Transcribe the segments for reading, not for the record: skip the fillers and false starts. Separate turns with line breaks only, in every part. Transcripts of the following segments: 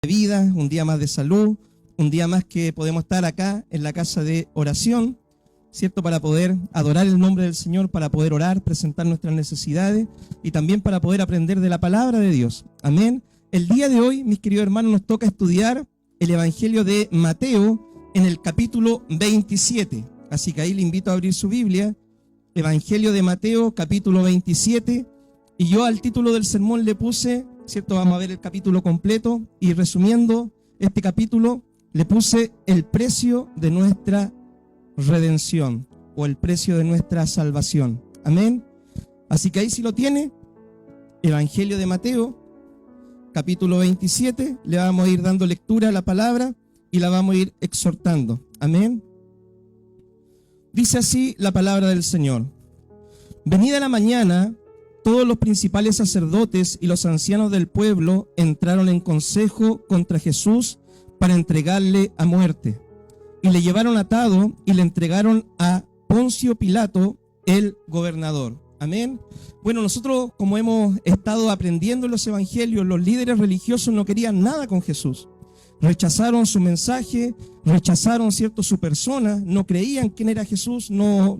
vida, un día más de salud, un día más que podemos estar acá en la casa de oración, ¿cierto? Para poder adorar el nombre del Señor, para poder orar, presentar nuestras necesidades y también para poder aprender de la palabra de Dios. Amén. El día de hoy, mis queridos hermanos, nos toca estudiar el Evangelio de Mateo en el capítulo 27. Así que ahí le invito a abrir su Biblia, Evangelio de Mateo, capítulo 27. Y yo al título del sermón le puse, ¿cierto? Vamos a ver el capítulo completo. Y resumiendo este capítulo, le puse el precio de nuestra redención o el precio de nuestra salvación. Amén. Así que ahí si lo tiene, Evangelio de Mateo, capítulo 27, le vamos a ir dando lectura a la palabra y la vamos a ir exhortando. Amén. Dice así la palabra del Señor. Venida la mañana, todos los principales sacerdotes y los ancianos del pueblo entraron en consejo contra Jesús para entregarle a muerte. Y le llevaron atado y le entregaron a Poncio Pilato, el gobernador. Amén. Bueno, nosotros, como hemos estado aprendiendo en los evangelios, los líderes religiosos no querían nada con Jesús. Rechazaron su mensaje, rechazaron, ¿cierto?, su persona, no creían quién era Jesús, no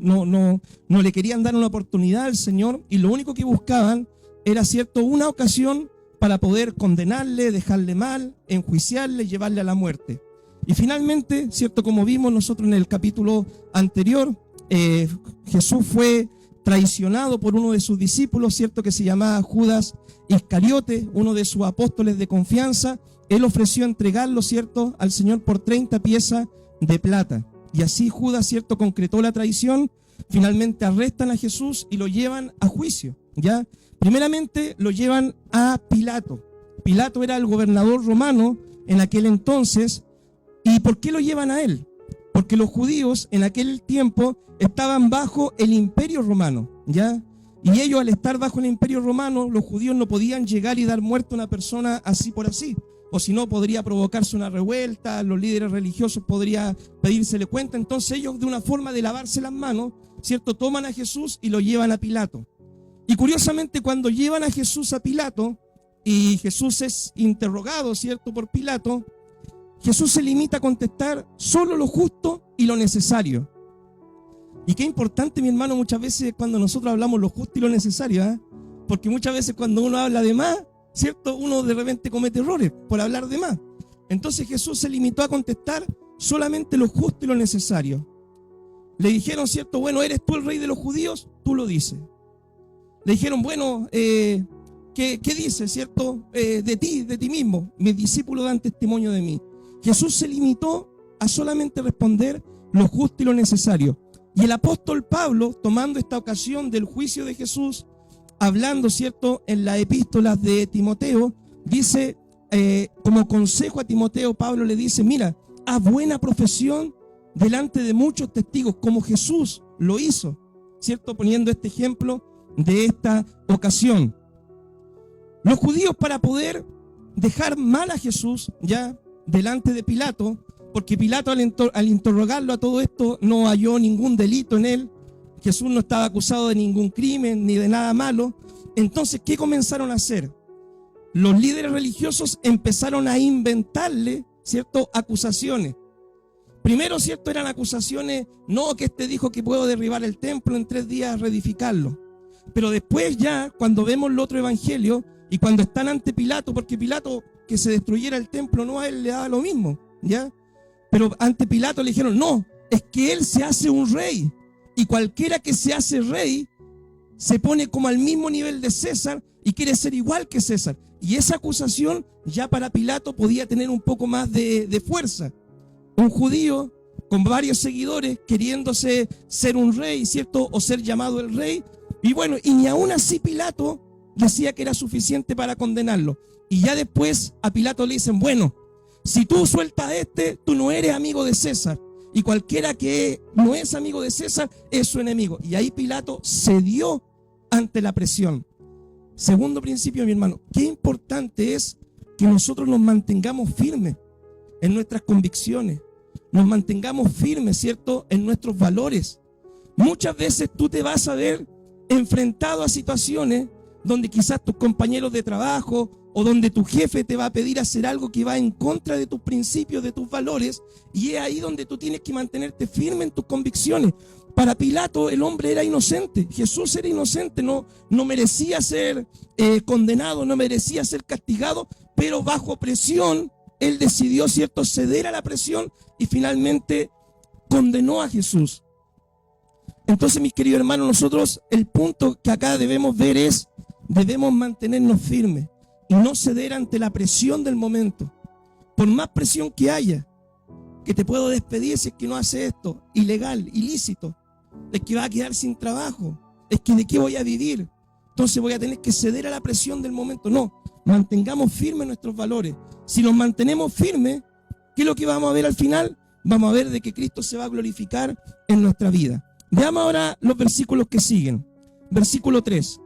le querían dar una oportunidad al Señor, y lo único que buscaban era, ¿cierto?, una ocasión para poder condenarle, dejarle mal, enjuiciarle, llevarle a la muerte. Y finalmente, ¿cierto?, como vimos nosotros en el capítulo anterior, Jesús fue traicionado por uno de sus discípulos, ¿cierto?, que se llamaba Judas Iscariote, uno de sus apóstoles de confianza. Él ofreció entregarlo, ¿cierto?, al Señor por 30 piezas de plata. Y así Judas, ¿cierto?, concretó la traición. Finalmente arrestan a Jesús y lo llevan a juicio, ¿ya? Primeramente lo llevan a Pilato. Pilato era el gobernador romano en aquel entonces. ¿Y por qué lo llevan a él? Porque los judíos en aquel tiempo estaban bajo el imperio romano, ¿ya? Y ellos, al estar bajo el imperio romano, los judíos no podían llegar y dar muerte a una persona así por así. O si no, podría provocarse una revuelta, los líderes religiosos podría pedírsele cuenta. Entonces ellos, de una forma de lavarse las manos, ¿cierto?, toman a Jesús y lo llevan a Pilato. Y curiosamente, cuando llevan a Jesús a Pilato, y Jesús es interrogado, ¿cierto?, por Pilato, Jesús se limita a contestar solo lo justo y lo necesario. Y qué importante, mi hermano, muchas veces cuando nosotros hablamos lo justo y lo necesario, ¿eh? Porque muchas veces cuando uno habla de más, ¿cierto?, uno de repente comete errores por hablar de más. Entonces Jesús se limitó a contestar solamente lo justo y lo necesario. Le dijeron, ¿cierto?, bueno, ¿eres tú el rey de los judíos? Tú lo dices. Le dijeron, bueno, ¿qué dices, ¿cierto?, de ti mismo? Mis discípulos dan testimonio de mí. Jesús se limitó a solamente responder lo justo y lo necesario. Y el apóstol Pablo, tomando esta ocasión del juicio de Jesús, hablando, ¿cierto?, en las epístolas de Timoteo, dice, como consejo a Timoteo, Pablo le dice, mira, haz buena profesión delante de muchos testigos, como Jesús lo hizo, ¿cierto?, poniendo este ejemplo de esta ocasión. Los judíos, para poder dejar mal a Jesús, ya delante de Pilato, porque Pilato al interrogarlo a todo esto no halló ningún delito en él, Jesús no estaba acusado de ningún crimen ni de nada malo. Entonces, ¿qué comenzaron a hacer? Los líderes religiosos empezaron a inventarle, ¿cierto?, acusaciones. Primero, ¿cierto?, eran acusaciones, no, que este dijo que puedo derribar el templo en 3 días, reedificarlo. Pero después ya, cuando vemos el otro evangelio y cuando están ante Pilato, porque Pilato, que se destruyera el templo, no, a él le daba lo mismo, ¿ya? Pero ante Pilato le dijeron, no, es que él se hace un rey. Y cualquiera que se hace rey se pone como al mismo nivel de César y quiere ser igual que César. Y esa acusación ya para Pilato podía tener un poco más de fuerza. Un judío con varios seguidores queriéndose ser un rey, ¿cierto?, o ser llamado el rey. Y bueno, y ni aún así Pilato decía que era suficiente para condenarlo. Y ya después a Pilato le dicen, bueno, si tú sueltas a este, tú no eres amigo de César. Y cualquiera que no es amigo de César es su enemigo. Y ahí Pilato cedió ante la presión. Segundo principio, mi hermano, qué importante es que nosotros nos mantengamos firmes en nuestras convicciones. Nos mantengamos firmes, ¿cierto?, en nuestros valores. Muchas veces tú te vas a ver enfrentado a situaciones donde quizás tus compañeros de trabajo o donde tu jefe te va a pedir hacer algo que va en contra de tus principios, de tus valores, y es ahí donde tú tienes que mantenerte firme en tus convicciones. Para Pilato el hombre era inocente, Jesús era inocente, no merecía ser condenado, no merecía ser castigado, pero bajo presión él decidió, ¿cierto?, ceder a la presión y finalmente condenó a Jesús. Entonces, mis queridos hermanos, nosotros el punto que acá debemos ver es, debemos mantenernos firmes y no ceder ante la presión del momento. Por más presión que haya, que te puedo despedir si es que no hace esto, ilegal, ilícito, es que va a quedar sin trabajo, es que de qué voy a vivir, entonces voy a tener que ceder a la presión del momento. No, mantengamos firmes nuestros valores. Si nos mantenemos firmes, ¿qué es lo que vamos a ver al final? Vamos a ver de que Cristo se va a glorificar en nuestra vida. Veamos ahora los versículos que siguen. Versículo 3.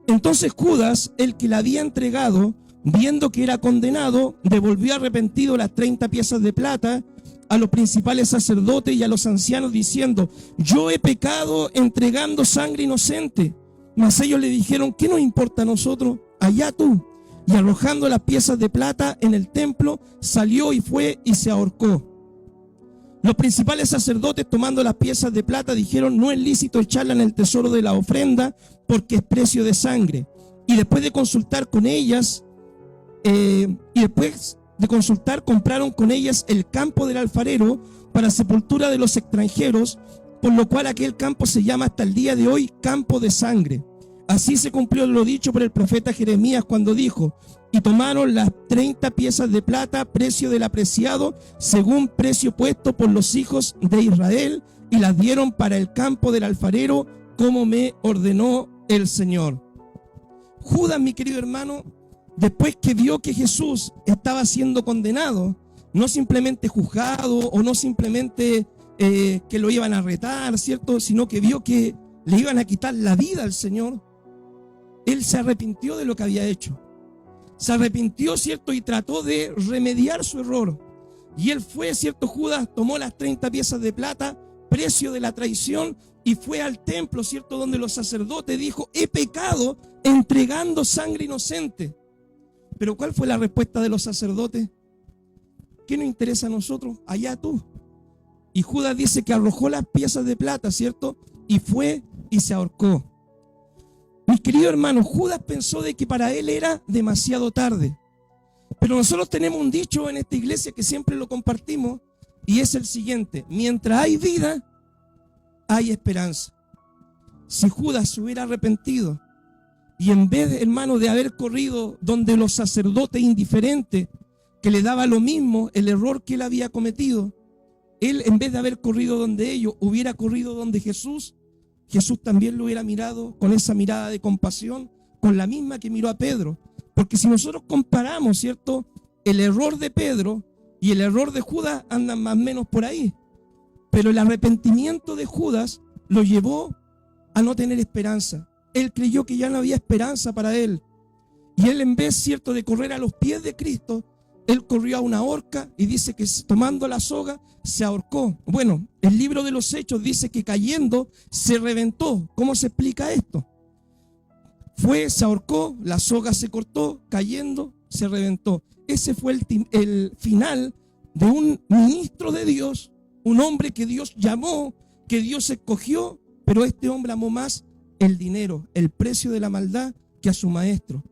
Entonces Judas, el que la había entregado, viendo que era condenado, devolvió arrepentido las 30 piezas de plata a los principales sacerdotes y a los ancianos, diciendo: yo he pecado entregando sangre inocente. Mas ellos le dijeron: ¿qué nos importa a nosotros? Allá tú. Y arrojando las piezas de plata en el templo, salió y fue y se ahorcó. Los principales sacerdotes, tomando las piezas de plata, dijeron: no es lícito echarla en el tesoro de la ofrenda, porque es precio de sangre. Y después de consultar con ellas, compraron con ellas el campo del alfarero para sepultura de los extranjeros, por lo cual aquel campo se llama hasta el día de hoy campo de sangre. Así se cumplió lo dicho por el profeta Jeremías cuando dijo: y tomaron las 30 piezas de plata, precio del apreciado, según precio puesto por los hijos de Israel, y las dieron para el campo del alfarero, como me ordenó el Señor. Judas, mi querido hermano, después que vio que Jesús estaba siendo condenado, no simplemente juzgado o no simplemente que lo iban a retar, ¿cierto?, sino que vio que le iban a quitar la vida al Señor, él se arrepintió de lo que había hecho. Se arrepintió, ¿cierto?, y trató de remediar su error. Y él fue, ¿cierto? Judas tomó las 30 piezas de plata, precio de la traición, y fue al templo, ¿cierto?, donde los sacerdotes dijo: he pecado entregando sangre inocente. Pero ¿cuál fue la respuesta de los sacerdotes? ¿Qué nos interesa a nosotros? Allá tú. Y Judas dice que arrojó las piezas de plata, ¿cierto?, y fue y se ahorcó. Mis queridos hermanos, Judas pensó de que para él era demasiado tarde. Pero nosotros tenemos un dicho en esta iglesia que siempre lo compartimos, y es el siguiente: mientras hay vida, hay esperanza. Si Judas se hubiera arrepentido y en vez, hermano, de haber corrido donde los sacerdotes indiferentes, que le daba lo mismo el error que él había cometido, él, en vez de haber corrido donde ellos, hubiera corrido donde Jesús, Jesús también lo hubiera mirado con esa mirada de compasión, con la misma que miró a Pedro. Porque si nosotros comparamos, ¿cierto?, el error de Pedro y el error de Judas, andan más o menos por ahí. Pero el arrepentimiento de Judas lo llevó a no tener esperanza. Él creyó que ya no había esperanza para él. Y él, en vez, ¿cierto?, de correr a los pies de Cristo, él corrió a una horca y dice que tomando la soga se ahorcó. Bueno, el libro de los Hechos dice que cayendo se reventó. ¿Cómo se explica esto? Se ahorcó, la soga se cortó, cayendo se reventó. Ese fue el final de un ministro de Dios, un hombre que Dios llamó, que Dios escogió, pero este hombre amó más el dinero, el precio de la maldad, que a su maestro.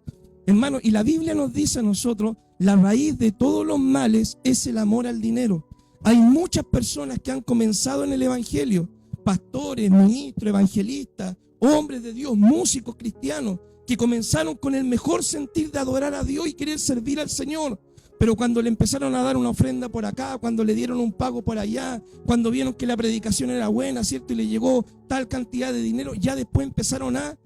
Hermano, y la Biblia nos dice a nosotros: la raíz de todos los males es el amor al dinero. Hay muchas personas que han comenzado en el evangelio, pastores, ministros, evangelistas, hombres de Dios, músicos cristianos, que comenzaron con el mejor sentir de adorar a Dios y querer servir al Señor. Pero cuando le empezaron a dar una ofrenda por acá, cuando le dieron un pago por allá, cuando vieron que la predicación era buena, ¿cierto?, y le llegó tal cantidad de dinero, ya después empezaron a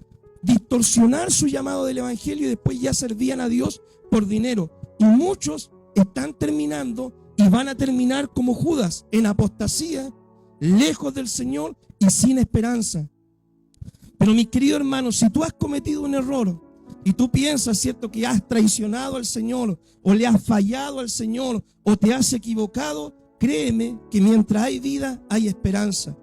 distorsionar su llamado del evangelio y después ya servían a Dios por dinero. Y muchos están terminando y van a terminar como Judas, en apostasía, lejos del Señor y sin esperanza. Pero mis queridos hermanos, si tú has cometido un error y tú piensas, ¿cierto?, que has traicionado al Señor o le has fallado al Señor o te has equivocado, créeme que mientras hay vida hay esperanza.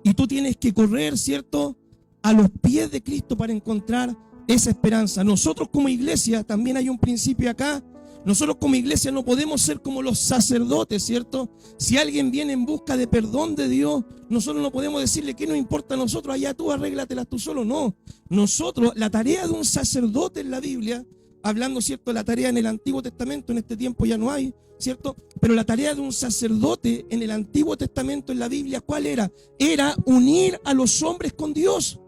Y tú tienes que correr, ¿cierto?, a los pies de Cristo para encontrar esa esperanza. Nosotros como iglesia, también hay un principio acá. Nosotros como iglesia no podemos ser como los sacerdotes, ¿cierto? Si alguien viene en busca de perdón de Dios, nosotros no podemos decirle que no importa a nosotros, allá tú arréglatelas tú solo. No, nosotros, la tarea de un sacerdote en la Biblia, hablando, ¿cierto?, la tarea en el Antiguo Testamento, en este tiempo ya no hay, ¿cierto? Pero la tarea de un sacerdote en el Antiguo Testamento, en la Biblia, ¿cuál era? Era unir a los hombres con Dios.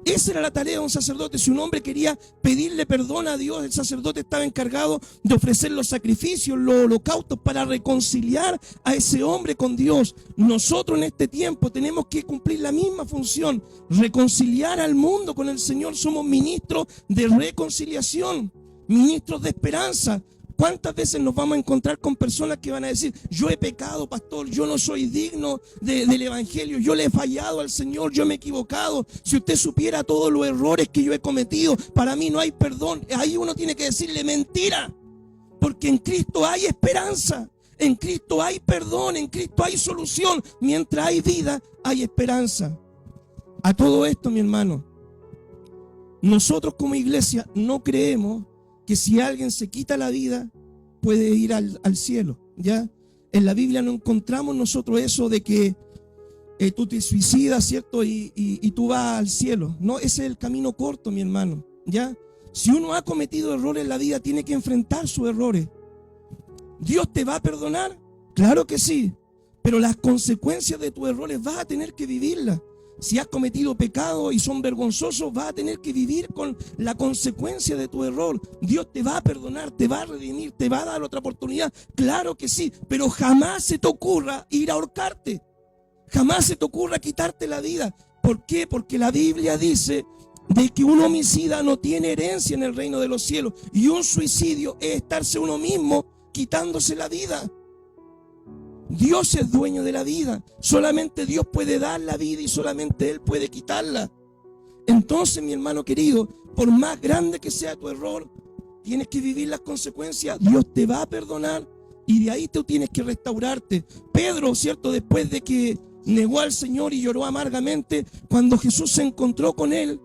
Esa era la tarea de un sacerdote. Si un hombre quería pedirle perdón a Dios, el sacerdote estaba encargado de ofrecer los sacrificios, los holocaustos para reconciliar a ese hombre con Dios. Nosotros en este tiempo tenemos que cumplir la misma función, reconciliar al mundo con el Señor. Somos ministros de reconciliación, ministros de esperanza. ¿Cuántas veces nos vamos a encontrar con personas que van a decir: yo he pecado, pastor, yo no soy digno del evangelio, yo le he fallado al Señor, yo me he equivocado, si usted supiera todos los errores que yo he cometido, para mí no hay perdón? Ahí uno tiene que decirle: mentira, porque en Cristo hay esperanza, en Cristo hay perdón, en Cristo hay solución. Mientras hay vida, hay esperanza. A todo esto, mi hermano, nosotros como iglesia no creemos que si alguien se quita la vida puede ir al cielo, ¿ya? En la Biblia no encontramos nosotros eso de que tú te suicidas, ¿cierto? Y tú vas al cielo. No, ese es el camino corto, mi hermano, ¿ya? Si uno ha cometido errores en la vida, tiene que enfrentar sus errores. ¿Dios te va a perdonar? Claro que sí, pero las consecuencias de tus errores vas a tener que vivirlas. Si has cometido pecados y son vergonzosos, vas a tener que vivir con la consecuencia de tu error. Dios te va a perdonar, te va a redimir, te va a dar otra oportunidad. Claro que sí, pero jamás se te ocurra ir a ahorcarte. Jamás se te ocurra quitarte la vida. ¿Por qué? Porque la Biblia dice de que un homicida no tiene herencia en el reino de los cielos. Y un suicidio es estarse uno mismo quitándose la vida. Dios es dueño de la vida. Solamente Dios puede dar la vida y solamente Él puede quitarla. Entonces, mi hermano querido, por más grande que sea tu error, tienes que vivir las consecuencias. Dios te va a perdonar y de ahí tú tienes que restaurarte. Pedro, ¿cierto?, después de que negó al Señor y lloró amargamente, cuando Jesús se encontró con él,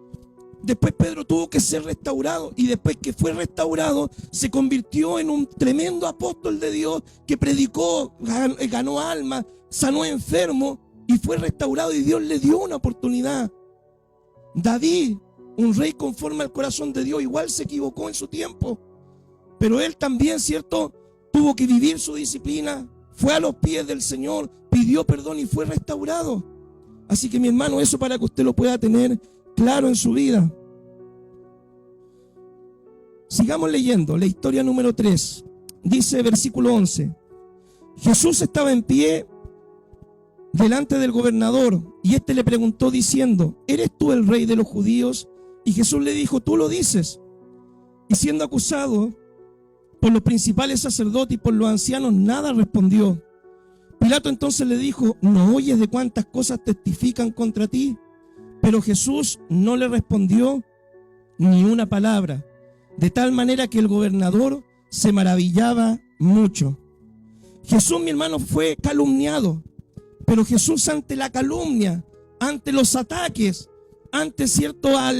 después Pedro tuvo que ser restaurado, y después que fue restaurado se convirtió en un tremendo apóstol de Dios que predicó, ganó almas, sanó enfermos y fue restaurado, y Dios le dio una oportunidad. David, un rey conforme al corazón de Dios, igual se equivocó en su tiempo, pero él también, ¿cierto?, tuvo que vivir su disciplina, fue a los pies del Señor, pidió perdón y fue restaurado. Así que, mi hermano, eso para que usted lo pueda tener claro en su vida. Sigamos leyendo la historia número 3. Dice versículo 11: Jesús estaba en pie delante del gobernador, y éste le preguntó diciendo: ¿eres tú el rey de los judíos? Y Jesús le dijo: tú lo dices. Y siendo acusado por los principales sacerdotes y por los ancianos, nada respondió. Pilato entonces le dijo: ¿no oyes de cuántas cosas testifican contra ti? Pero Jesús no le respondió ni una palabra, de tal manera que el gobernador se maravillaba mucho. Jesús, mi hermano, fue calumniado, pero Jesús, ante la calumnia, ante los ataques, ante, ¿cierto?, a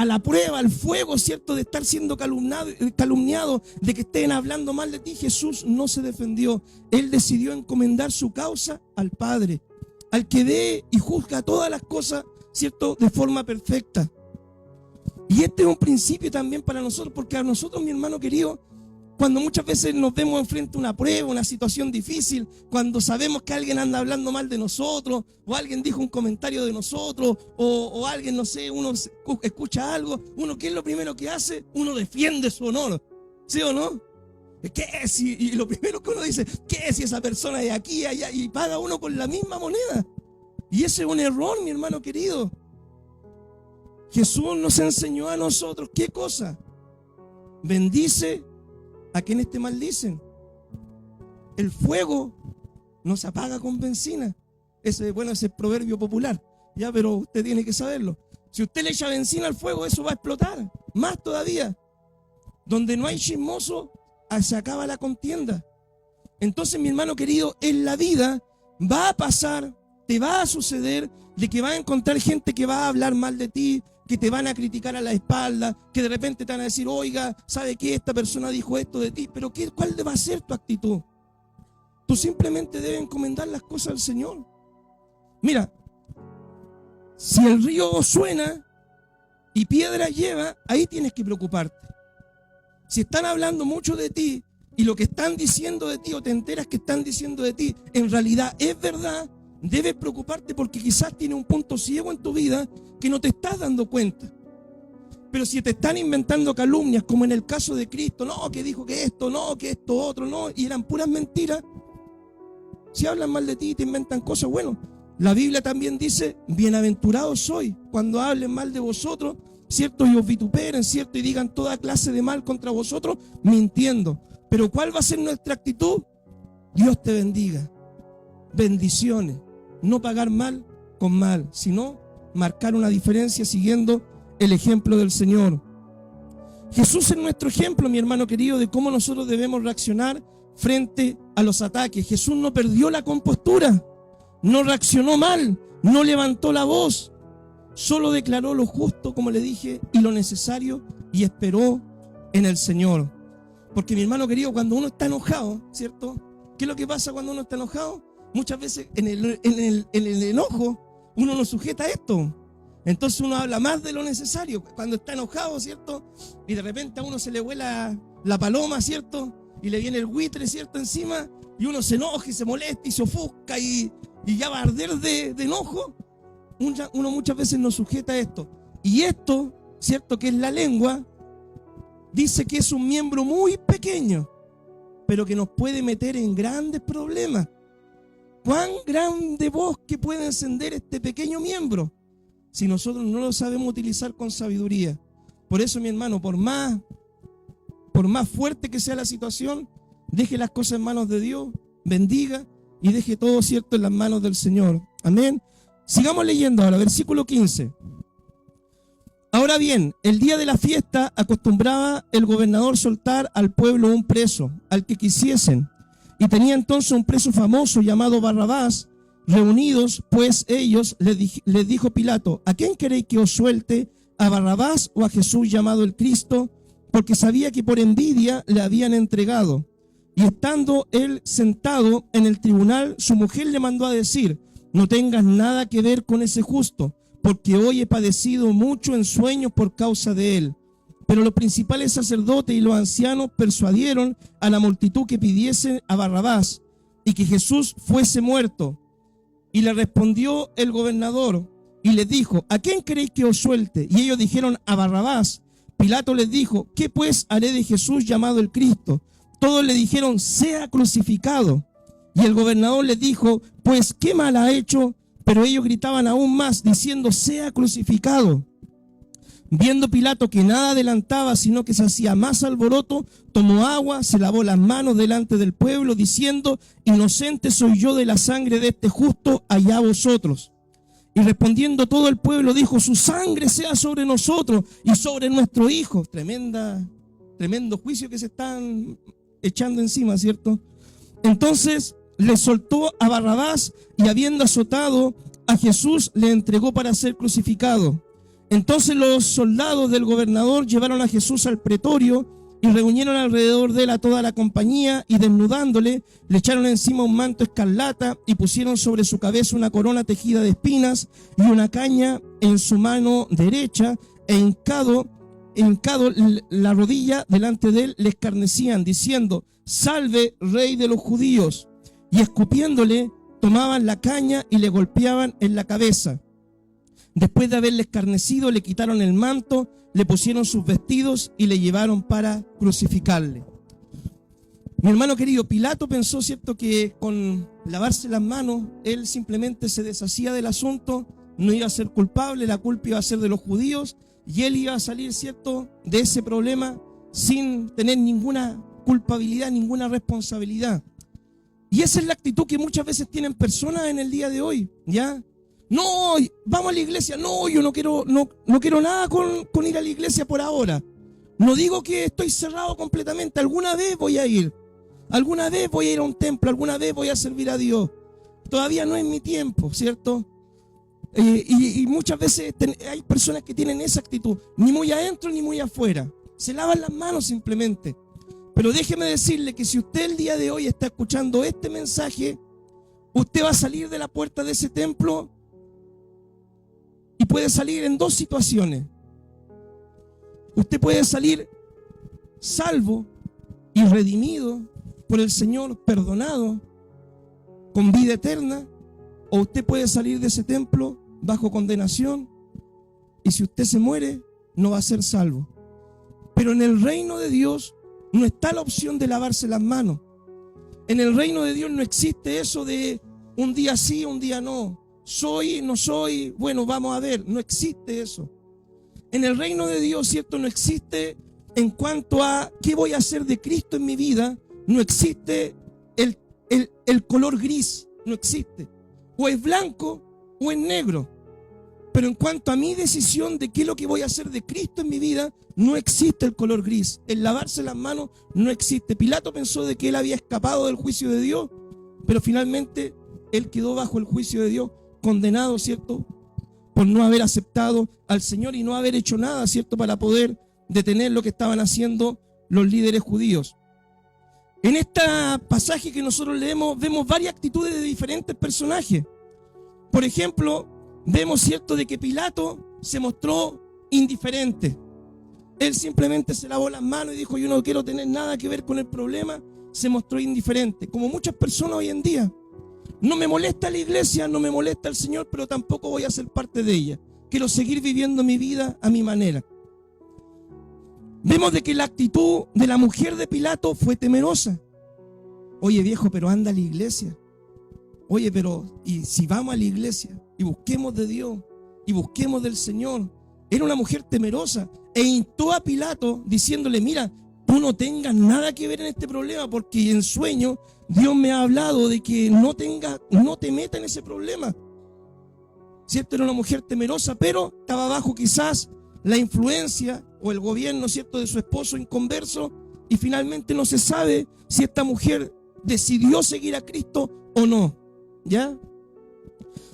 la prueba, al fuego, ¿cierto?, de estar siendo calumniado, de que estén hablando mal de ti, Jesús no se defendió. Él decidió encomendar su causa al Padre, al que ve y juzga todas las cosas, ¿cierto?, de forma perfecta. Y este es un principio también para nosotros, porque a nosotros, mi hermano querido, cuando muchas veces nos vemos enfrente a una prueba, una situación difícil, cuando sabemos que alguien anda hablando mal de nosotros, o alguien dijo un comentario de nosotros, o alguien, no sé, uno escucha algo, uno, ¿qué es lo primero que hace? Uno defiende su honor, ¿sí o no? ¿Qué es? Y lo primero que uno dice: ¿qué es si esa persona es aquí, allá? Y paga uno con la misma moneda. Y ese es un error, mi hermano querido. Jesús nos enseñó a nosotros, ¿qué cosa? Bendice a quienes te maldicen. El fuego no se apaga con benzina. Ese es el proverbio popular, ya, pero usted tiene que saberlo. Si usted le echa benzina al fuego, eso va a explotar, más todavía. Donde no hay chismoso, se acaba la contienda. Entonces, mi hermano querido, en la vida va a pasar, te va a suceder de que va a encontrar gente que va a hablar mal de ti, que te van a criticar a la espalda, que de repente te van a decir, oiga, ¿sabe qué? Esta persona dijo esto de ti, pero ¿cuál va a ser tu actitud? Tú simplemente debes encomendar las cosas al Señor. Mira, si el río suena y piedras lleva, ahí tienes que preocuparte. Si están hablando mucho de ti y lo que están diciendo de ti o te enteras que están diciendo de ti en realidad es verdad, debes preocuparte porque quizás tiene un punto ciego en tu vida que no te estás dando cuenta. Pero si te están inventando calumnias, como en el caso de Cristo, no, que dijo que esto, no, que esto otro, no, y eran puras mentiras. Si hablan mal de ti y te inventan cosas, bueno, la Biblia también dice, bienaventurados sois cuando hablen mal de vosotros, ¿cierto? Y os vituperen, ¿cierto? Y digan toda clase de mal contra vosotros, mintiendo. Pero ¿cuál va a ser nuestra actitud? Dios te bendiga. Bendiciones. No pagar mal con mal, sino marcar una diferencia siguiendo el ejemplo del Señor. Jesús es nuestro ejemplo, mi hermano querido, de cómo nosotros debemos reaccionar frente a los ataques. Jesús no perdió la compostura, no reaccionó mal, no levantó la voz, solo declaró lo justo, como le dije, y lo necesario, y esperó en el Señor. Porque, mi hermano querido, cuando uno está enojado, ¿cierto? ¿Qué es lo que pasa cuando uno está enojado? Muchas veces en el enojo uno no sujeta esto. Entonces uno habla más de lo necesario cuando está enojado, ¿cierto? Y de repente a uno se le vuela la paloma, ¿cierto? Y le viene el buitre, ¿cierto? Encima, y uno se enoja y se molesta y se ofusca y ya va a arder de enojo. Uno muchas veces no sujeta esto. Y esto, ¿cierto? Que es la lengua, dice que es un miembro muy pequeño, pero que nos puede meter en grandes problemas. ¿Cuán grande bosque puede encender este pequeño miembro si nosotros no lo sabemos utilizar con sabiduría? Por eso, mi hermano, por más fuerte que sea la situación, deje las cosas en manos de Dios, bendiga y deje todo, ¿cierto?, en las manos del Señor. Amén. Sigamos leyendo ahora, versículo 15. Ahora bien, el día de la fiesta acostumbraba el gobernador soltar al pueblo un preso, al que quisiesen. Y tenía entonces un preso famoso llamado Barrabás. Reunidos pues ellos, les dijo Pilato, ¿a quién queréis que os suelte? ¿A Barrabás o a Jesús llamado el Cristo? Porque sabía que por envidia le habían entregado. Y estando él sentado en el tribunal, su mujer le mandó a decir, no tengas nada que ver con ese justo, porque hoy he padecido mucho en sueños por causa de él. Pero los principales sacerdotes y los ancianos persuadieron a la multitud que pidiese a Barrabás y que Jesús fuese muerto. Y le respondió el gobernador y les dijo, ¿a quién queréis que os suelte? Y ellos dijeron, a Barrabás. Pilato les dijo, ¿qué pues haré de Jesús llamado el Cristo? Todos le dijeron, sea crucificado. Y el gobernador les dijo, pues qué mal ha hecho. Pero ellos gritaban aún más, diciendo, sea crucificado. Viendo Pilato que nada adelantaba, sino que se hacía más alboroto, tomó agua, se lavó las manos delante del pueblo, diciendo, inocente soy yo de la sangre de este justo, allá vosotros. Y respondiendo todo el pueblo dijo, su sangre sea sobre nosotros y sobre nuestro hijo. Tremendo juicio que se están echando encima, ¿cierto? Entonces le soltó a Barrabás y habiendo azotado a Jesús, le entregó para ser crucificado. Entonces los soldados del gobernador llevaron a Jesús al pretorio y reunieron alrededor de él a toda la compañía y desnudándole, le echaron encima un manto escarlata y pusieron sobre su cabeza una corona tejida de espinas y una caña en su mano derecha e hincado la rodilla delante de él le escarnecían diciendo, salve rey de los judíos, y escupiéndole tomaban la caña y le golpeaban en la cabeza. Después de haberle escarnecido, le quitaron el manto, le pusieron sus vestidos y le llevaron para crucificarle. Mi hermano querido, Pilato pensó, ¿cierto?, que con lavarse las manos, él simplemente se deshacía del asunto, no iba a ser culpable, la culpa iba a ser de los judíos, y él iba a salir, ¿cierto?, de ese problema sin tener ninguna culpabilidad, ninguna responsabilidad. Y esa es la actitud que muchas veces tienen personas en el día de hoy, ¿ya? No, vamos a la iglesia. No, yo no quiero nada con ir a la iglesia por ahora. No digo que estoy cerrado completamente. Alguna vez voy a ir. Alguna vez voy a ir a un templo. Alguna vez voy a servir a Dios. Todavía no es mi tiempo, ¿cierto? Y muchas veces hay personas que tienen esa actitud, ni muy adentro ni muy afuera. Se lavan las manos simplemente. Pero déjeme decirle que si usted el día de hoy está escuchando este mensaje, usted va a salir de la puerta de ese templo y puede salir en dos situaciones. Usted puede salir salvo y redimido por el Señor, perdonado, con vida eterna, o usted puede salir de ese templo bajo condenación y si usted se muere no va a ser salvo. Pero en el reino de Dios no está la opción de lavarse las manos. En el reino de Dios no existe eso de un día sí, un día no. Soy, no soy, bueno, vamos a ver. No existe eso. En el reino de Dios, ¿cierto? No existe en cuanto a qué voy a hacer de Cristo en mi vida. No existe el color gris. No existe. O es blanco o es negro. Pero en cuanto a mi decisión de qué es lo que voy a hacer de Cristo en mi vida, no existe el color gris. El lavarse las manos no existe. Pilato pensó de que él había escapado del juicio de Dios, pero finalmente él quedó bajo el juicio de Dios, condenado, ¿cierto? Por no haber aceptado al Señor y no haber hecho nada, ¿cierto? Para poder detener lo que estaban haciendo los líderes judíos. En este pasaje que nosotros leemos, vemos varias actitudes de diferentes personajes. Por ejemplo, vemos, ¿cierto?, de que Pilato se mostró indiferente. Él simplemente se lavó las manos y dijo, yo no quiero tener nada que ver con el problema. Se mostró indiferente, como muchas personas hoy en día. No me molesta la iglesia, no me molesta el Señor, pero tampoco voy a ser parte de ella. Quiero seguir viviendo mi vida a mi manera. Vemos de que la actitud de la mujer de Pilato fue temerosa. Oye, viejo, pero anda a la iglesia. Oye, pero y si vamos a la iglesia y busquemos de Dios y busquemos del Señor. Era una mujer temerosa e instó a Pilato diciéndole, mira, tú no tengas nada que ver en este problema porque en sueño Dios me ha hablado de que no te metas en ese problema. ¿Cierto? Era una mujer temerosa, pero estaba bajo quizás la influencia o el gobierno, ¿cierto?, de su esposo inconverso, y finalmente no se sabe si esta mujer decidió seguir a Cristo o no. ¿Ya?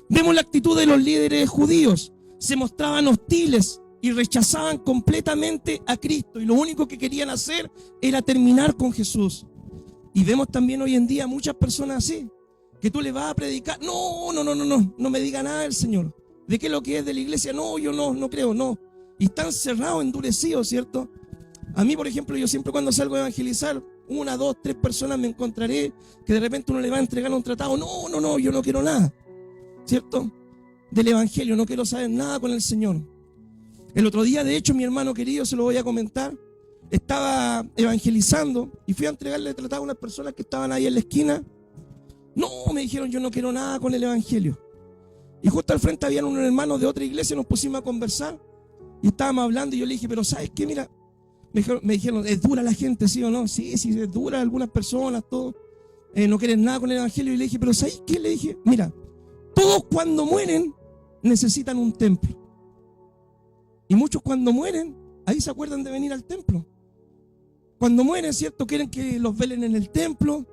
Vemos la actitud de los líderes judíos. Se mostraban hostiles y rechazaban completamente a Cristo, y lo único que querían hacer era terminar con Jesús. Y vemos también hoy en día muchas personas así, que tú le vas a predicar, no me diga nada del Señor. ¿De qué es lo que es de la iglesia? No, yo no creo, no. Y están cerrados, endurecidos, ¿cierto? A mí, por ejemplo, yo siempre cuando salgo a evangelizar, 1, 2, 3 personas me encontraré que de repente uno le va a entregar un tratado. No, yo no quiero nada, ¿cierto? Del evangelio, no quiero saber nada con el Señor. El otro día, de hecho, mi hermano querido, se lo voy a comentar, estaba evangelizando y fui a entregarle el tratado a unas personas que estaban ahí en la esquina. No, me dijeron, yo no quiero nada con el evangelio. Y justo al frente habían unos hermanos de otra iglesia, nos pusimos a conversar y estábamos hablando y yo le dije, pero ¿sabes qué? Mira, me dijeron, ¿es dura la gente, sí o no? Sí, es dura algunas personas, todo. No quieren nada con el evangelio. Y le dije, pero ¿sabes qué? Le dije, mira, todos cuando mueren necesitan un templo. Y muchos cuando mueren, ahí se acuerdan de venir al templo. Cuando mueren, ¿cierto? Quieren que los velen en el templo,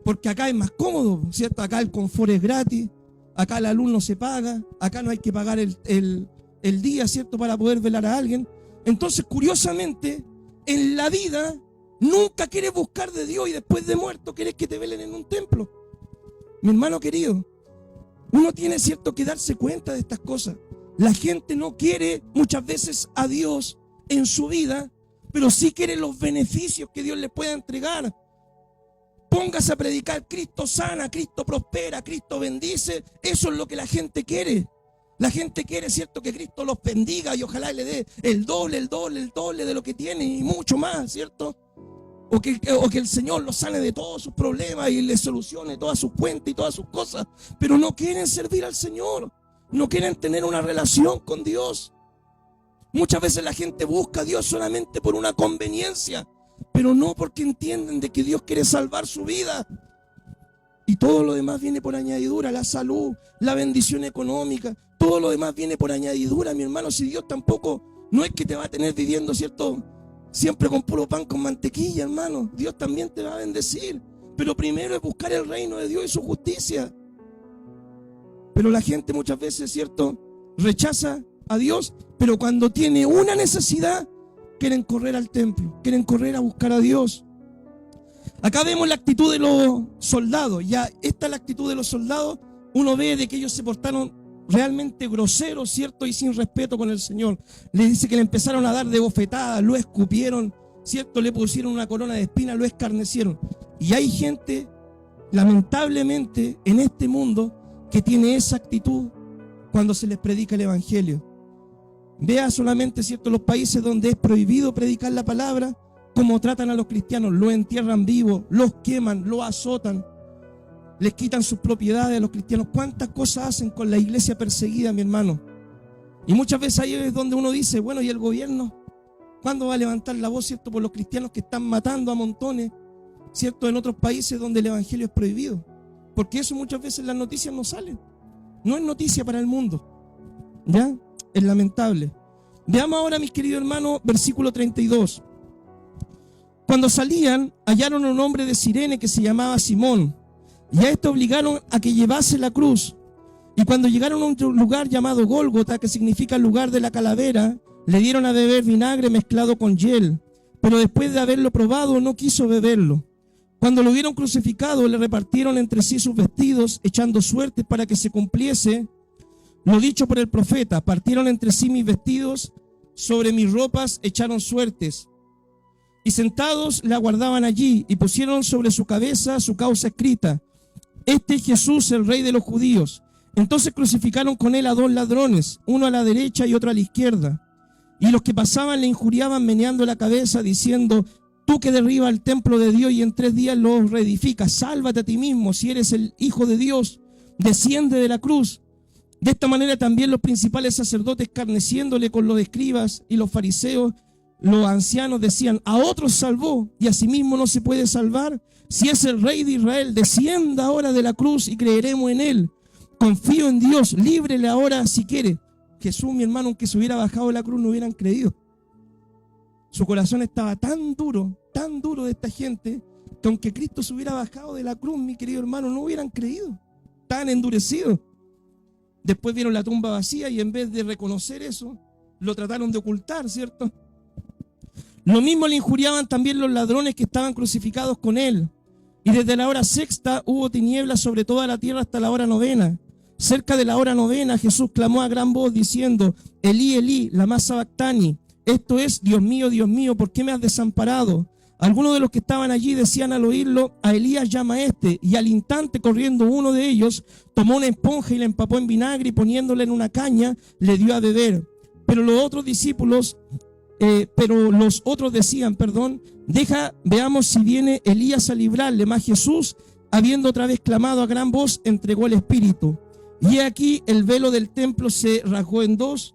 porque acá es más cómodo, ¿cierto? Acá el confort es gratis, acá la luz no se paga, acá no hay que pagar el día, ¿cierto?, para poder velar a alguien. Entonces, curiosamente, en la vida nunca quieres buscar de Dios y después de muerto quieres que te velen en un templo. Mi hermano querido, uno tiene, ¿cierto?, que darse cuenta de estas cosas. La gente no quiere muchas veces a Dios en su vida, pero sí quiere los beneficios que Dios le pueda entregar. Póngase a predicar, Cristo sana, Cristo prospera, Cristo bendice. Eso es lo que la gente quiere. La gente quiere, ¿cierto?, que Cristo los bendiga y ojalá le dé el doble de lo que tienen y mucho más, ¿cierto? O que el Señor los sane de todos sus problemas y les solucione todas sus cuentas y todas sus cosas. Pero no quieren servir al Señor. No quieren tener una relación con Dios. Muchas veces la gente busca a Dios solamente por una conveniencia, pero no porque entienden de que Dios quiere salvar su vida. Y todo lo demás viene por añadidura, la salud, la bendición económica, todo lo demás viene por añadidura, mi hermano. Si Dios tampoco, no es que te va a tener viviendo, ¿cierto?, siempre con puro pan con mantequilla, hermano. Dios también te va a bendecir, pero primero es buscar el reino de Dios y su justicia. Pero la gente muchas veces, ¿cierto?, rechaza a Dios, pero cuando tiene una necesidad, quieren correr al templo, quieren correr a buscar a Dios. Acá vemos la actitud de los soldados. Ya esta es la actitud de los soldados. Uno ve de que ellos se portaron realmente groseros, ¿cierto?, y sin respeto con el Señor. Le dice que le empezaron a dar de bofetadas, lo escupieron, ¿cierto?, le pusieron una corona de espinas, lo escarnecieron. Y hay gente, lamentablemente, en este mundo que tiene esa actitud cuando se les predica el Evangelio. Vea solamente, ¿cierto?, los países donde es prohibido predicar la palabra, cómo tratan a los cristianos, los entierran vivos, los queman, los azotan, les quitan sus propiedades a los cristianos. ¿Cuántas cosas hacen con la iglesia perseguida, mi hermano? Y muchas veces ahí es donde uno dice, bueno, ¿y el gobierno? ¿Cuándo va a levantar la voz, cierto, por los cristianos que están matando a montones, cierto, en otros países donde el evangelio es prohibido? Porque eso muchas veces en las noticias no salen. No es noticia para el mundo. ¿Ya? Es lamentable. Veamos ahora, mis queridos hermanos, versículo 32. Cuando salían, hallaron a un hombre de Cirene que se llamaba Simón, y a este obligaron a que llevase la cruz. Y cuando llegaron a un lugar llamado Gólgota, que significa lugar de la calavera, le dieron a beber vinagre mezclado con hiel, pero después de haberlo probado no quiso beberlo. Cuando lo vieron crucificado, le repartieron entre sí sus vestidos, echando suertes para que se cumpliese lo dicho por el profeta. Partieron entre sí mis vestidos, sobre mis ropas echaron suertes. Y sentados le aguardaban allí, y pusieron sobre su cabeza su causa escrita: Este es Jesús, el Rey de los judíos. Entonces crucificaron con él a 2 ladrones, uno a la derecha y otro a la izquierda. Y los que pasaban le injuriaban meneando la cabeza, diciendo: Tú que derribas el templo de Dios y en 3 días lo reedificas, sálvate a ti mismo, si eres el Hijo de Dios, desciende de la cruz. De esta manera también los principales sacerdotes, escarneciéndole con los escribas y los fariseos, los ancianos, decían: A otros salvó y a sí mismo no se puede salvar. Si es el Rey de Israel, descienda ahora de la cruz y creeremos en él. Confío en Dios, líbrele ahora si quiere. Jesús, mi hermano, aunque se hubiera bajado de la cruz, no hubieran creído. Su corazón estaba tan duro de esta gente, que aunque Cristo se hubiera bajado de la cruz, mi querido hermano, no hubieran creído. Tan endurecidos. Después vieron la tumba vacía y en vez de reconocer eso, lo trataron de ocultar, ¿cierto? Lo mismo le injuriaban también los ladrones que estaban crucificados con él. Y desde la hora 6ª hubo tinieblas sobre toda la tierra hasta la hora 9ª. Cerca de la hora 9ª Jesús clamó a gran voz diciendo: Elí, Elí, lama sabactani. Esto es: Dios mío, ¿por qué me has desamparado? Algunos de los que estaban allí decían al oírlo: A Elías llama a este. Y al instante, corriendo uno de ellos, tomó una esponja y la empapó en vinagre y poniéndola en una caña, le dio a beber. Pero los otros decían, veamos si viene Elías a librarle. Mas Jesús, habiendo otra vez clamado a gran voz, entregó el Espíritu. Y aquí el velo del templo se rasgó en 2,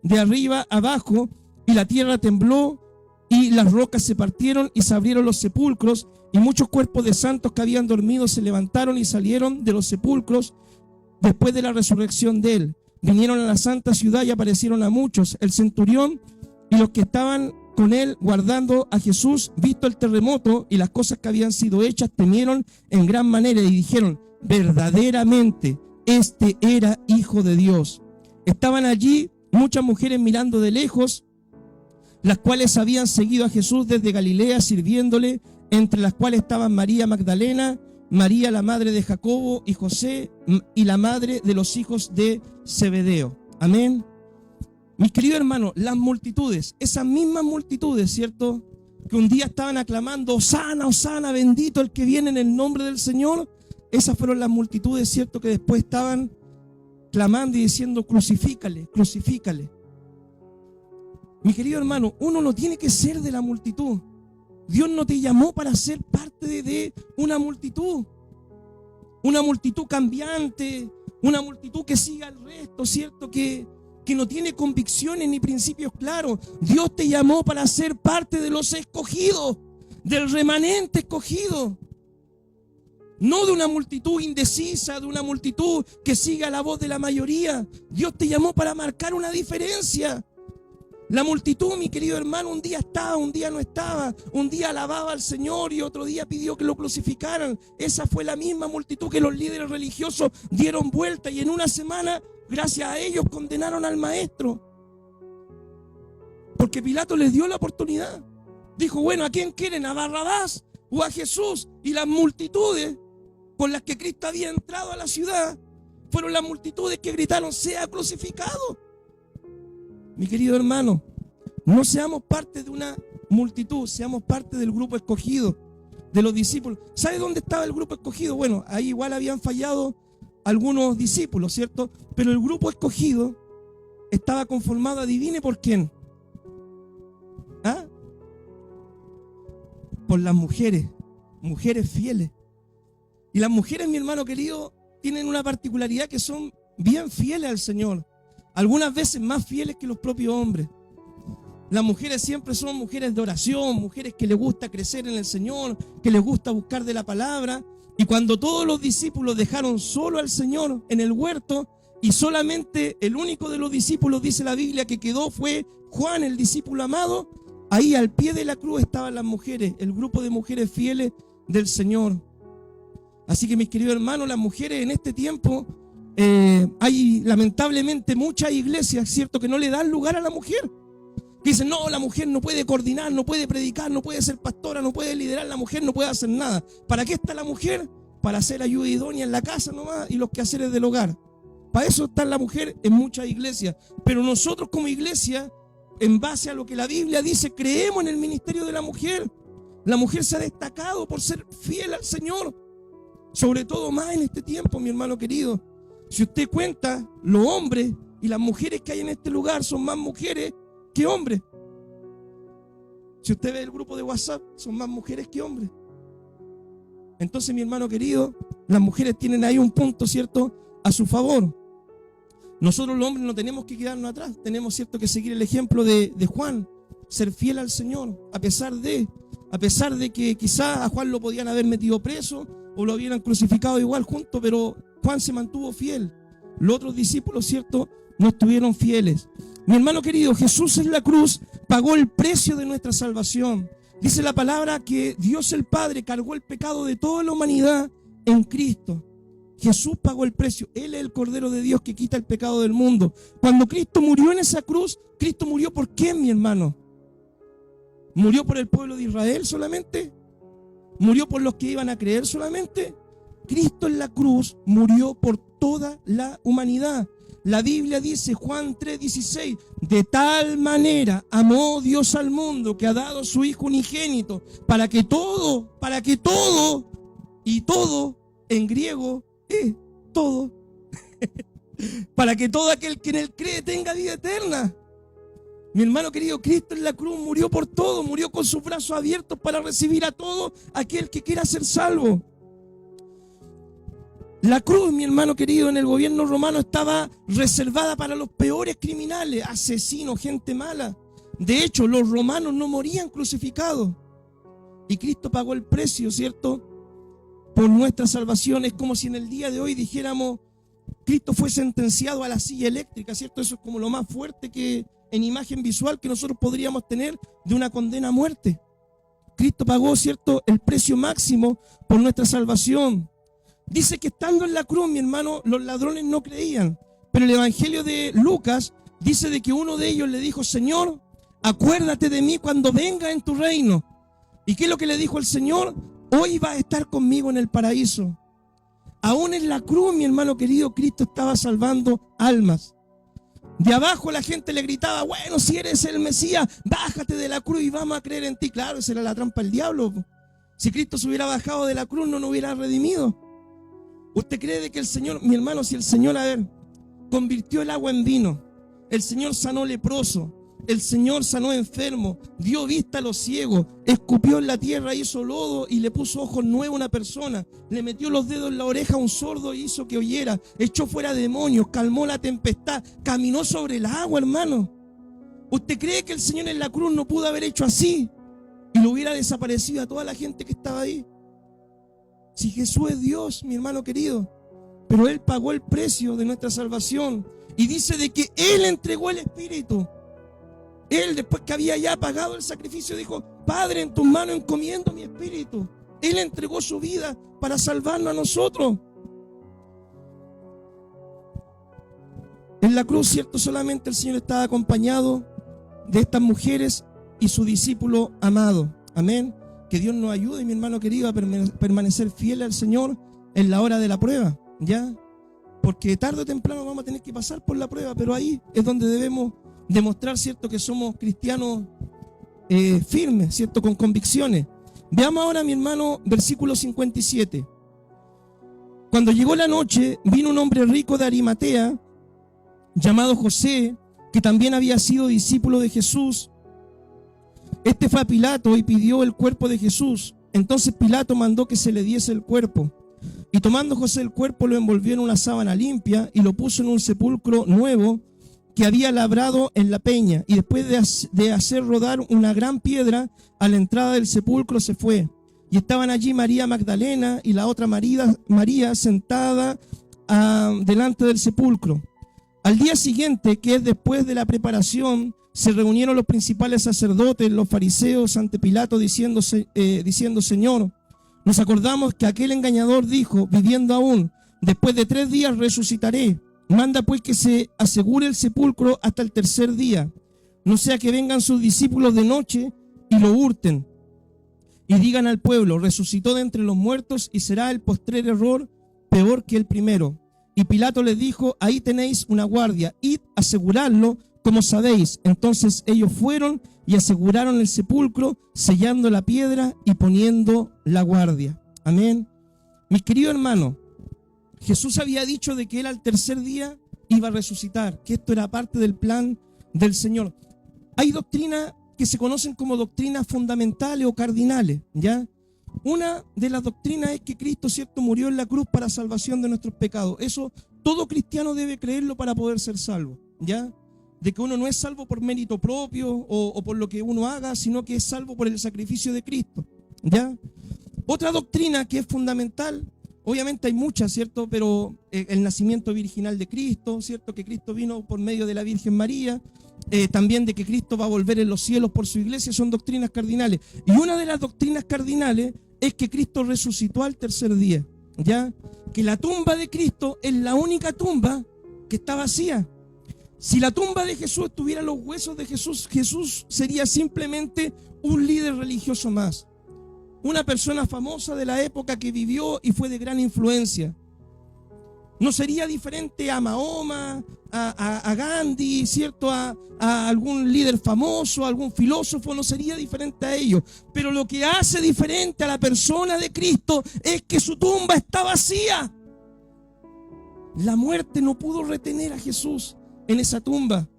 de arriba abajo, y la tierra tembló, y las rocas se partieron, y se abrieron los sepulcros, y muchos cuerpos de santos que habían dormido se levantaron y salieron de los sepulcros después de la resurrección de él. Vinieron a la santa ciudad y aparecieron a muchos. El centurión y los que estaban con él guardando a Jesús, visto el terremoto y las cosas que habían sido hechas, temieron en gran manera y dijeron: verdaderamente este era Hijo de Dios. Estaban allí muchas mujeres mirando de lejos, las cuales habían seguido a Jesús desde Galilea sirviéndole, entre las cuales estaban María Magdalena, María la madre de Jacobo y José, y la madre de los hijos de Zebedeo. Amén. Mis queridos hermanos, las multitudes, esas mismas multitudes, ¿cierto?, que un día estaban aclamando: Hosana, Hosana, bendito el que viene en el nombre del Señor. Esas fueron las multitudes, ¿cierto?, que después estaban clamando y diciendo: crucifícale, crucifícale. Mi querido hermano, uno no tiene que ser de la multitud. Dios no te llamó para ser parte de una multitud cambiante, una multitud que siga al resto, ¿cierto?, que no tiene convicciones ni principios claros. Dios te llamó para ser parte de los escogidos, del remanente escogido. No de una multitud indecisa, de una multitud que siga la voz de la mayoría. Dios te llamó para marcar una diferencia. La multitud, mi querido hermano, un día estaba, un día no estaba, un día alababa al Señor y otro día pidió que lo crucificaran. Esa fue la misma multitud que los líderes religiosos dieron vuelta y en una semana, gracias a ellos, condenaron al maestro. Porque Pilato les dio la oportunidad. Dijo, bueno, ¿a quién quieren? ¿A Barrabás o a Jesús? Y las multitudes con las que Cristo había entrado a la ciudad fueron las multitudes que gritaron, sea crucificado. Mi querido hermano, no seamos parte de una multitud, seamos parte del grupo escogido, de los discípulos. ¿Sabe dónde estaba el grupo escogido? Bueno, ahí igual habían fallado algunos discípulos, ¿cierto? Pero el grupo escogido estaba conformado, adivine por quién. ¿Ah? Por las mujeres, mujeres fieles. Y las mujeres, mi hermano querido, tienen una particularidad que son bien fieles al Señor. Algunas veces más fieles que los propios hombres. Las mujeres siempre son mujeres de oración, mujeres que les gusta crecer en el Señor, que les gusta buscar de la palabra. Y cuando todos los discípulos dejaron solo al Señor en el huerto, y solamente el único de los discípulos, dice la Biblia, que quedó fue Juan, el discípulo amado, ahí al pie de la cruz estaban las mujeres, el grupo de mujeres fieles del Señor. Así que mis queridos hermanos, las mujeres en este tiempo, hay lamentablemente muchas iglesias, ¿cierto?, que no le dan lugar a la mujer. Que dicen, no, la mujer no puede coordinar, no puede predicar, no puede ser pastora, no puede liderar, la mujer no puede hacer nada. ¿Para qué está la mujer? Para hacer ayuda idónea en la casa nomás y los quehaceres del hogar. Para eso está la mujer en muchas iglesias. Pero nosotros como iglesia, en base a lo que la Biblia dice, creemos en el ministerio de la mujer. La mujer se ha destacado por ser fiel al Señor. Sobre todo más en este tiempo, mi hermano querido. Si usted cuenta, los hombres y las mujeres que hay en este lugar son más mujeres que hombres. Si usted ve el grupo de WhatsApp, son más mujeres que hombres. Entonces, mi hermano querido, las mujeres tienen ahí un punto, ¿cierto?, a su favor. Nosotros los hombres no tenemos que quedarnos atrás. Tenemos, ¿cierto?, que seguir el ejemplo de Juan. Ser fiel al Señor, a pesar de que quizás a Juan lo podían haber metido preso o lo hubieran crucificado igual junto, pero Juan se mantuvo fiel. Los otros discípulos, ¿cierto?, no estuvieron fieles. Mi hermano querido, Jesús en la cruz pagó el precio de nuestra salvación. Dice la palabra que Dios el Padre cargó el pecado de toda la humanidad en Cristo. Jesús pagó el precio. Él es el Cordero de Dios que quita el pecado del mundo. Cuando Cristo murió en esa cruz, Cristo murió ¿por quién, mi hermano? ¿Murió por el pueblo de Israel solamente? ¿Murió por los que iban a creer solamente? Cristo en la cruz murió por toda la humanidad. La Biblia dice, Juan 3:16, de tal manera amó Dios al mundo que ha dado a su Hijo unigénito, para que todo, y todo en griego es todo, para que todo aquel que en él cree tenga vida eterna. Mi hermano querido, Cristo en la cruz murió por todo, murió con sus brazos abiertos para recibir a todo aquel que quiera ser salvo. La cruz, mi hermano querido, en el gobierno romano estaba reservada para los peores criminales, asesinos, gente mala. De hecho, los romanos no morían crucificados. Y Cristo pagó el precio, ¿cierto?, por nuestra salvación. Es como si en el día de hoy dijéramos, Cristo fue sentenciado a la silla eléctrica, ¿cierto? Eso es como lo más fuerte que en imagen visual que nosotros podríamos tener de una condena a muerte. Cristo pagó, ¿cierto?, el precio máximo por nuestra salvación. Dice que estando en la cruz, mi hermano, los ladrones no creían. Pero el Evangelio de Lucas dice de que uno de ellos le dijo, Señor, acuérdate de mí cuando venga en tu reino. ¿Y qué es lo que le dijo el Señor? Hoy vas a estar conmigo en el paraíso. Aún en la cruz, mi hermano querido, Cristo estaba salvando almas. De abajo la gente le gritaba, bueno, si eres el Mesías, bájate de la cruz y vamos a creer en ti. Claro, esa era la trampa del diablo. Si Cristo se hubiera bajado de la cruz, no nos hubiera redimido. ¿Usted cree de que el Señor, mi hermano, si el Señor, convirtió el agua en vino, el Señor sanó leproso, el Señor sanó enfermo, dio vista a los ciegos, escupió en la tierra, hizo lodo y le puso ojos nuevos a una persona, le metió los dedos en la oreja a un sordo y hizo que oyera, echó fuera demonios, calmó la tempestad, caminó sobre el agua, hermano? ¿Usted cree que el Señor en la cruz no pudo haber hecho así y lo hubiera desaparecido a toda la gente que estaba ahí? Si Jesús es Dios, mi hermano querido, pero Él pagó el precio de nuestra salvación y dice de que Él entregó el Espíritu. Él, después que había ya pagado el sacrificio, dijo: Padre, en tus manos encomiendo mi espíritu. Él entregó su vida para salvarnos a nosotros. En la cruz, cierto, solamente el Señor estaba acompañado de estas mujeres y su discípulo amado. Amén. Que Dios nos ayude, mi hermano querido, a permanecer fiel al Señor en la hora de la prueba, ¿ya? Porque tarde o temprano vamos a tener que pasar por la prueba, pero ahí es donde debemos demostrar, ¿cierto?, que somos cristianos firmes, ¿cierto?, con convicciones. Veamos ahora, mi hermano, versículo 57. Cuando llegó la noche, vino un hombre rico de Arimatea, llamado José, que también había sido discípulo de Jesús. Este fue a Pilato y pidió el cuerpo de Jesús. Entonces Pilato mandó que se le diese el cuerpo. Y tomando José el cuerpo, lo envolvió en una sábana limpia y lo puso en un sepulcro nuevo que había labrado en la peña. Y después de hacer rodar una gran piedra a la entrada del sepulcro, se fue. Y estaban allí María Magdalena y la otra María sentada delante del sepulcro. Al día siguiente, que es después de la preparación, se reunieron los principales sacerdotes, los fariseos, ante Pilato, diciendo: Señor, nos acordamos que aquel engañador dijo, viviendo aún, después de 3 días resucitaré. Manda pues que se asegure el sepulcro hasta el tercer día, no sea que vengan sus discípulos de noche y lo hurten, y digan al pueblo: resucitó de entre los muertos, y será el postrer error peor que el primero. Y Pilato les dijo: ahí tenéis una guardia, id a asegurarlo como sabéis. Entonces ellos fueron y aseguraron el sepulcro, sellando la piedra y poniendo la guardia. Amén. Mis queridos hermanos, Jesús había dicho de que él al tercer día iba a resucitar, que esto era parte del plan del Señor. Hay doctrinas que se conocen como doctrinas fundamentales o cardinales, ¿ya? Una de las doctrinas es que Cristo, ¿cierto?, murió en la cruz para salvación de nuestros pecados. Eso todo cristiano debe creerlo para poder ser salvo, ¿ya? De que uno no es salvo por mérito propio o por lo que uno haga, sino que es salvo por el sacrificio de Cristo, ¿ya? Otra doctrina que es fundamental, obviamente hay muchas, ¿cierto?, pero el nacimiento virginal de Cristo, ¿cierto?, que Cristo vino por medio de la Virgen María, también de que Cristo va a volver en los cielos por su iglesia, son doctrinas cardinales. Y una de las doctrinas cardinales es que Cristo resucitó al tercer día, ¿ya? Que la tumba de Cristo es la única tumba que está vacía. Si la tumba de Jesús tuviera los huesos de Jesús, Jesús sería simplemente un líder religioso más, una persona famosa de la época que vivió y fue de gran influencia. No sería diferente a Mahoma, a Gandhi, ¿cierto?, a algún líder famoso, a algún filósofo, no sería diferente a ellos. Pero lo que hace diferente a la persona de Cristo es que su tumba está vacía. La muerte no pudo retener a Jesús en esa tumba,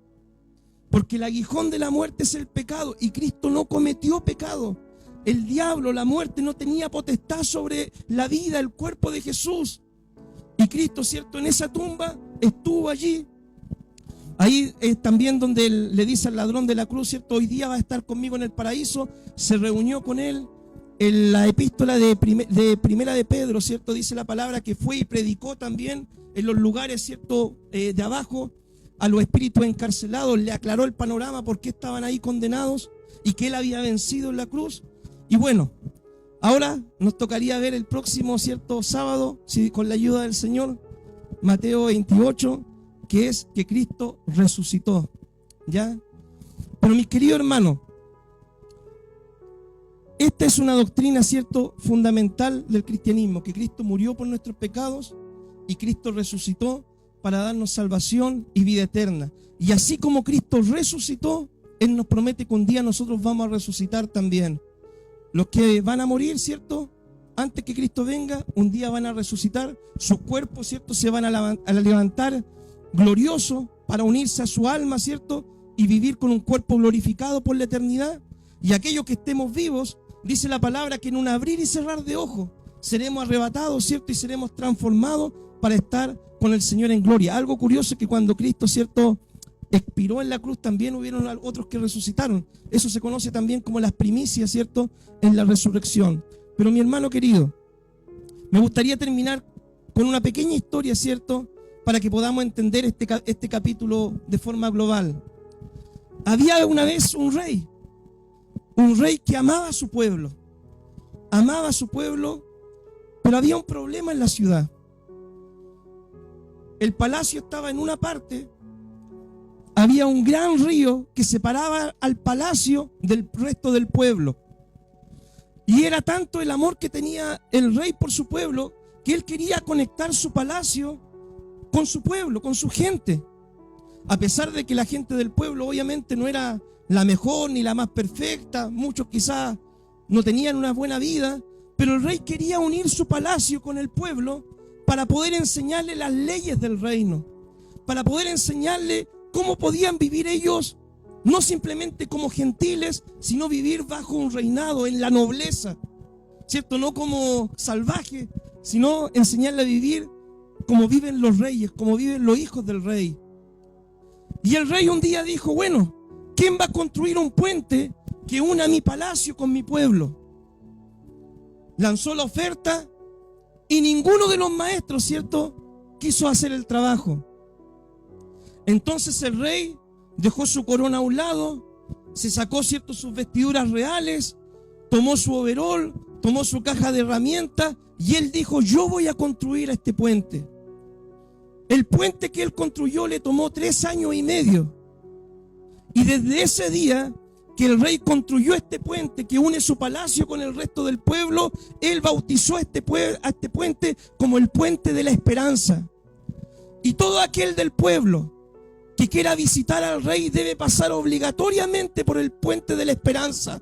porque el aguijón de la muerte es el pecado, y Cristo no cometió pecado. El diablo, la muerte, no tenía potestad sobre la vida, el cuerpo de Jesús. Y Cristo, ¿cierto?, en esa tumba estuvo allí. Ahí es también donde él le dice al ladrón de la cruz, ¿cierto?, hoy día va a estar conmigo en el paraíso. Se reunió con él. En la epístola de Primera de Pedro, ¿cierto?, dice la palabra que fue y predicó también en los lugares, ¿cierto?, de abajo a los espíritus encarcelados. Le aclaró el panorama por qué estaban ahí condenados y que él había vencido en la cruz. Y bueno, ahora nos tocaría ver el próximo, ¿cierto?, sábado, con la ayuda del Señor, Mateo 28, que es que Cristo resucitó, ¿ya? Pero mis queridos hermanos, esta es una doctrina, ¿cierto?, fundamental del cristianismo, que Cristo murió por nuestros pecados y Cristo resucitó para darnos salvación y vida eterna. Y así como Cristo resucitó, Él nos promete que un día nosotros vamos a resucitar también. Los que van a morir, ¿cierto?, antes que Cristo venga, un día van a resucitar. Sus cuerpos, ¿cierto?, se van a levantar gloriosos para unirse a su alma, ¿cierto?, y vivir con un cuerpo glorificado por la eternidad. Y aquellos que estemos vivos, dice la palabra que en un abrir y cerrar de ojos seremos arrebatados, ¿cierto?, y seremos transformados para estar con el Señor en gloria. Algo curioso es que cuando Cristo, ¿cierto?, expiró en la cruz, también hubieron otros que resucitaron. Eso se conoce también como las primicias, ¿cierto?, en la resurrección. Pero mi hermano querido, me gustaría terminar con una pequeña historia, ¿cierto?, para que podamos entender este capítulo de forma global. Había una vez un rey que amaba a su pueblo, pero había un problema en la ciudad. El palacio estaba en una parte, había un gran río que separaba al palacio del resto del pueblo. Y era tanto el amor que tenía el rey por su pueblo, que él quería conectar su palacio con su pueblo, con su gente. A pesar de que la gente del pueblo obviamente no era la mejor ni la más perfecta, muchos quizás no tenían una buena vida, pero el rey quería unir su palacio con el pueblo para poder enseñarle las leyes del reino, para poder enseñarle cómo podían vivir ellos, no simplemente como gentiles, sino vivir bajo un reinado en la nobleza, ¿cierto? No como salvajes, sino enseñarle a vivir como viven los reyes, como viven los hijos del rey. Y el rey un día dijo, bueno, ¿quién va a construir un puente que una mi palacio con mi pueblo? Lanzó la oferta y ninguno de los maestros, ¿cierto?, quiso hacer el trabajo. Entonces el rey dejó su corona a un lado, se sacó, ¿cierto?, sus vestiduras reales, tomó su overol, tomó su caja de herramientas y él dijo, yo voy a construir este puente. El puente que él construyó le tomó 3 años y medio. Y desde ese día que el rey construyó este puente que une su palacio con el resto del pueblo, él bautizó a este puente como el puente de la esperanza. Y todo aquel del pueblo que quiera visitar al rey debe pasar obligatoriamente por el puente de la esperanza,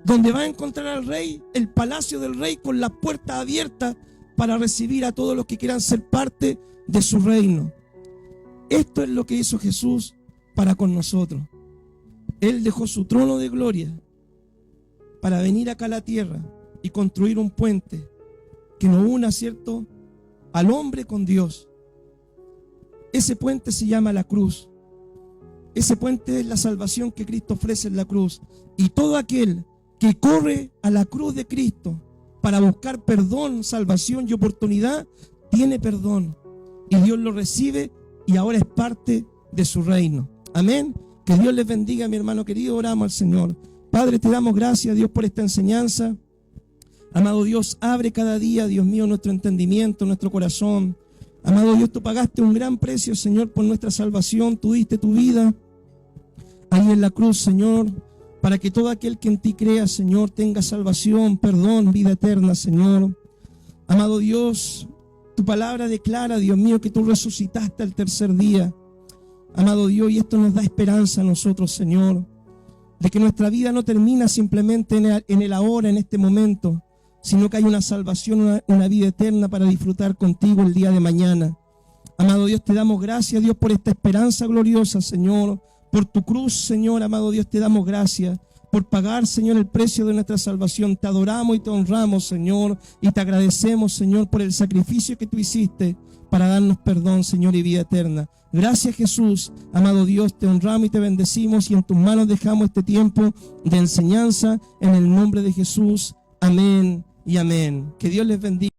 donde va a encontrar al rey, el palacio del rey con las puertas abiertas para recibir a todos los que quieran ser parte de su reino. Esto es lo que hizo Jesús para con nosotros. Él dejó su trono de gloria para venir acá a la tierra y construir un puente que nos una, ¿cierto?, al hombre con Dios. Ese puente se llama la cruz. Ese puente es la salvación que Cristo ofrece en la cruz. Y todo aquel que corre a la cruz de Cristo para buscar perdón, salvación y oportunidad, tiene perdón. Y Dios lo recibe y ahora es parte de su reino. Amén. Que Dios les bendiga, mi hermano querido. Oramos al Señor. Padre, te damos gracias, Dios, por esta enseñanza. Amado Dios, abre cada día, Dios mío, nuestro entendimiento, nuestro corazón. Amado Dios, tú pagaste un gran precio, Señor, por nuestra salvación. Tú diste tu vida ahí en la cruz, Señor, para que todo aquel que en ti crea, Señor, tenga salvación, perdón, vida eterna, Señor. Amado Dios, tu palabra declara, Dios mío, que tú resucitaste al tercer día. Amado Dios, y esto nos da esperanza a nosotros, Señor, de que nuestra vida no termina simplemente en el ahora, en este momento, sino que hay una salvación, una vida eterna para disfrutar contigo el día de mañana. Amado Dios, te damos gracias, Dios, por esta esperanza gloriosa, Señor, por tu cruz, Señor. Amado Dios, te damos gracias por pagar, Señor, el precio de nuestra salvación. Te adoramos y te honramos, Señor, y te agradecemos, Señor, por el sacrificio que tú hiciste para darnos perdón, Señor, y vida eterna. Gracias, Jesús. Amado Dios, te honramos y te bendecimos y en tus manos dejamos este tiempo de enseñanza en el nombre de Jesús. Amén y amén. Que Dios les bendiga.